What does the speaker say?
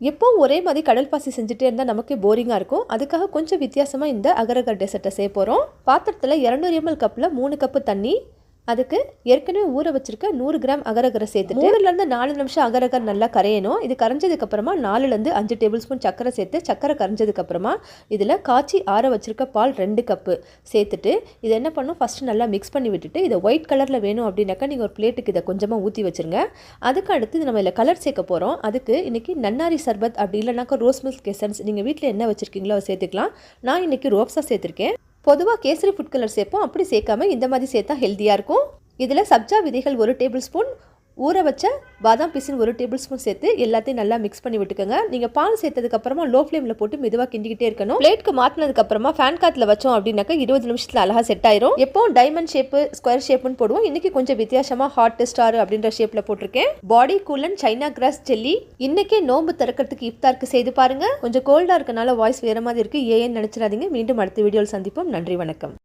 எப்போவும் ஒரே மாதிரி கடல் பாசி செஞ்சுட்டே இருந்தால் நமக்கு போரிங்காக இருக்கும். அதுக்காக கொஞ்சம் வித்தியாசமாக இந்த அகரகர் டெசர்ட்டை செய்ய போகிறோம். பாத்திரத்தில் 200 ml கப்பில் 3 கப்பு தண்ணி, அதுக்கு ஏற்கனவே ஊற வச்சிருக்க 100 கிராம் அகரகரை சேர்த்துட்டு 3லேருந்து 4 நிமிஷம் அகரகர் நல்லா கரையணும். இது கரைஞ்சதுக்கப்புறமா 4லேருந்து 5 டேபிள் ஸ்பூன் சக்கரை சேர்த்து சக்கரை கரைஞ்சதுக்கப்புறமா இதில் காய்ச்சி ஆற வச்சிருக்க பால் 2 கப்பு சேர்த்துட்டு இது என்ன பண்ணும், ஃபஸ்ட்டு நல்லா மிக்ஸ் பண்ணி விட்டுட்டு இதை ஒயிட் கலரில் வேணும் அப்படின்னாக்கா நீங்கள் ஒரு பிளேட்டுக்கு இதை கொஞ்சமாக ஊற்றி வச்சுருங்க. அதுக்கு அடுத்து நம்ம இதில் கலர் சேர்க்க போகிறோம். அதுக்கு இன்றைக்கி நன்னாரி சர்பத் அப்படி இல்லைனாக்கா ரோஸ் மில்க் எசன்ஸ் நீங்கள் வீட்டில் என்ன வச்சுருக்கீங்களோ சேர்த்துக்கலாம். நான் இன்றைக்கி ரோப்ஸாக சேர்த்துருக்கேன். பொதுவாக கேசரி ஃபுட் கலர் சேர்ப்போம், அப்படி சேர்க்காம இந்த மாதிரி சேர்த்தா ஹெல்த்தியாக இருக்கும். இதில் சப்ஜா விதைகள் 1 டேபிள் ஸ்பூன், ஊற வச்ச பாதாம் பீசின் 1 டேபிள் ஸ்பூன் சேர்த்து எல்லாத்தையும் நல்லா மிக்ஸ் பண்ணி விட்டுக்கோங்க. நீங்கள் பால் சேர்த்ததுக்கப்புறமா லோ ஃப்ளேமில் போட்டு மெதுவாக கிண்டிக்கிட்டே இருக்கணும். பிளேட்க்கு மாற்றினதுக்கப்புறமா ஃபேன் காத்தில் வச்சோம் அப்படின்னாக்கா 20 நிமிஷத்தில் அழகாக செட் ஆயிரும். எப்போவும் டைமண்ட் ஷேப்பு ஸ்கொயர் ஷேப்புன்னு போடுவோம். இன்றைக்கி கொஞ்சம் வித்தியாசமாக ஹாட் ஸ்டார் அப்படின்ற ஷேப்பில் போட்டிருக்கேன். பாடி கூலன் சைனா கிராஸ் ஜெல்லி இன்றைக்கே நோம்பு திறக்கிறதுக்கு இஃப்தாருக்கு செய்து பாருங்கள். கொஞ்சம் கோல்டாக இருக்கனால வாய்ஸ் வேறு மாதிரி இருக்குது, ஏன்னு நினச்சிடாதீங்க. மீண்டும் அடுத்த வீடியோவில் சந்திப்போம். நன்றி, வணக்கம்.